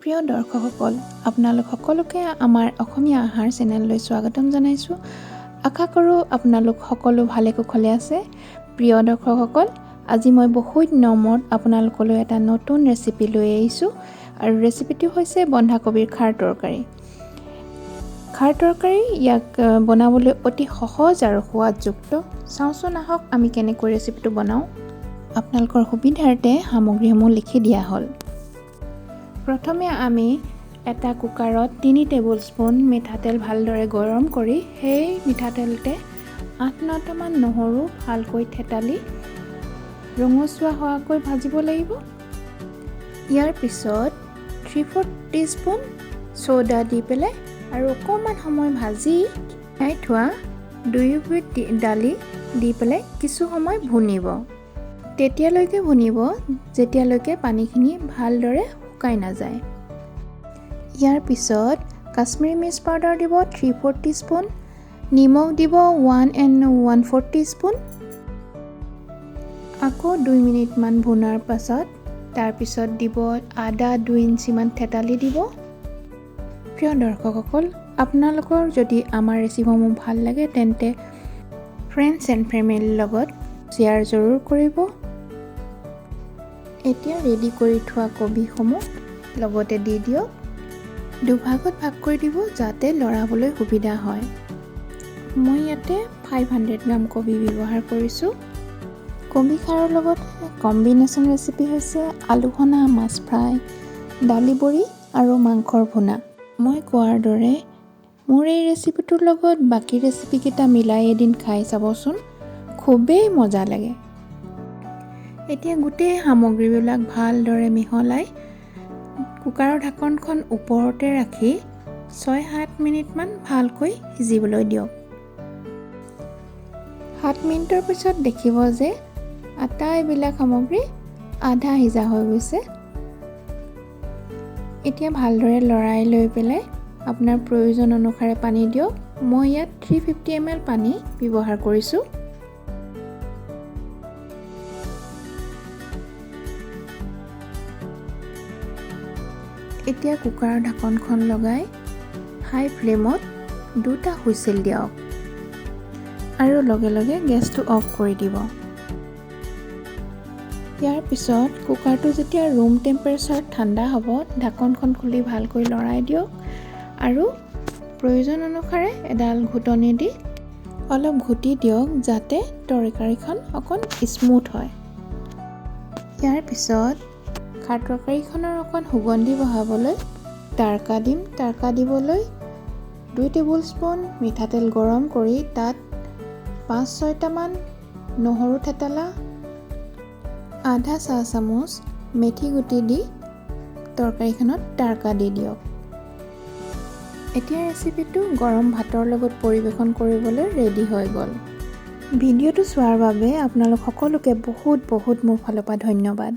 প্ৰিয় দৰ্শকসকল, আপোনালোক সকলোকে আমাৰ অসমীয়া আহাৰ চেনেললৈ স্বাগতম জনাইছোঁ। আশা কৰোঁ আপোনালোক সকলো ভালে কুশলে আছে। প্ৰিয় দৰ্শকসকল, আজি মই বহুত নিয়মত আপোনালোকলৈ এটা নতুন ৰেচিপি লৈ আহিছোঁ আৰু ৰেচিপিটো হৈছে বন্ধাকবিৰ খাৰ তৰকাৰী। খাৰ তৰকাৰী ইয়াক বনাবলৈ অতি সহজ আৰু সোৱাদযুক্ত। চাওঁচোন আহক আমি কেনেকৈ ৰেচিপিটো বনাওঁ। আপোনালোকৰ সুবিধাৰ্থে সামগ্ৰীসমূহ লিখি দিয়া হ'ল। প্ৰথমে আমি এটা কুকাৰত 3 টেবুল স্পুন মিঠাতেল ভালদৰে গৰম কৰি সেই মিঠাতেলতে 8-9টামান নহৰু ভালকৈ থেতালি ৰঙচুৱা হোৱাকৈ ভাজিব লাগিব। ইয়াৰ পিছত 3/4 টিস্পুন চ'ডা দি পেলাই আৰু অকণমান সময় ভাজি খাই থোৱা 2 উইট দালি দি পেলাই কিছু সময় ভুনিব। তেতিয়ালৈকে ভুনিব যেতিয়ালৈকে পানীখিনি ভালদৰে শুকাই নাযায়। ইয়াৰ পিছত কাশ্মীৰী মিৰ্চ পাউডাৰ দিব 3/4 টিস্পুন, নিমখ দিব 1 টিস্পুন। আকৌ 2 মিনিটমান ভুনাৰ পাছত তাৰপিছত দিব আদা 2 ইঞ্চিমান থেতালি দিব। প্ৰিয় দৰ্শকসকল, আপোনালোকৰ যদি আমাৰ ৰেচিপিসমূহ ভাল লাগে তেন্তে ফ্ৰেণ্ডছ এণ্ড ফেমিলিৰ লগত শ্বেয়াৰ জৰুৰ কৰিব। এতিয়া ৰেডি কৰি থোৱা কবিসমূহ লগতে দি দিয়ক। দুভাগত ভাগ কৰি দিব যাতে লৰাবলৈ সুবিধা হয়। মই ইয়াতে 500 গ্ৰাম কবি ব্যৱহাৰ কৰিছোঁ। কবি খাৰৰ লগত কম্বিনেশ্যন ৰেচিপি হৈছে আলু সনা, মাছ ফ্ৰাই, দালি বড়ি আৰু মাংসৰ ভুনা। মই কোৱাৰ দৰে মোৰ এই ৰেচিপিটোৰ লগত বাকী ৰেচিপিকেইটা মিলাই এদিন খাই চাবচোন, খুবেই মজা লাগে। এতিয়া গোটেই সামগ্ৰীবিলাক ভালদৰে মিহলাই কুকাৰৰ ঢাকনখন ওপৰতে ৰাখি 6-7 মিনিটমান ভালকৈ সিজিবলৈ দিয়ক। 7 মিনিটৰ পিছত দেখিব যে আটাইবিলাক সামগ্ৰী আধা সিজা হৈ গৈছে। এতিয়া ভালদৰে লৰাই লৈ পেলাই আপোনাৰ প্ৰয়োজন অনুসাৰে পানী দিয়ক। মই ইয়াত 350 ml পানী ব্যৱহাৰ কৰিছোঁ। এতিয়া কুকাৰৰ ঢাকনখন লগাই হাই ফ্লেমত 2টা হুইচেল দিয়ক আৰু লগে লগে গেছটো অফ কৰি দিব। ইয়াৰ পিছত কুকাৰটো যেতিয়া ৰুম টেম্পাৰেচাৰত ঠাণ্ডা হ'ব, ঢাকনখন খুলি ভালকৈ লৰাই দিয়ক আৰু প্ৰয়োজন অনুসাৰে এডাল ঘুটনি দি অলপ ঘুটি দিয়ক যাতে তৰকাৰীখন অকণ স্মুথ হয়। ইয়াৰ পিছত খাৰ তৰকাৰীখনৰ অকণ সুগন্ধি বঢ়াবলৈ তাৰকা দিম। তাৰকা দিবলৈ 2 টেবুল স্পুন মিঠাতেল গৰম কৰি তাত 5-6টামান নহৰু থেতালা, আধা চাহ চামুচ মেথি গুটি দি তৰকাৰীখনত তাৰকা দি দিয়ক। এতিয়া ৰেচিপিটো গৰম ভাতৰ লগত পৰিৱেশন কৰিবলৈ ৰেডি হৈ গ'ল। ভিডিঅ'টো চোৱাৰ বাবে আপোনালোক সকলোকে বহুত মোৰ ফালৰ পৰা ধন্যবাদ।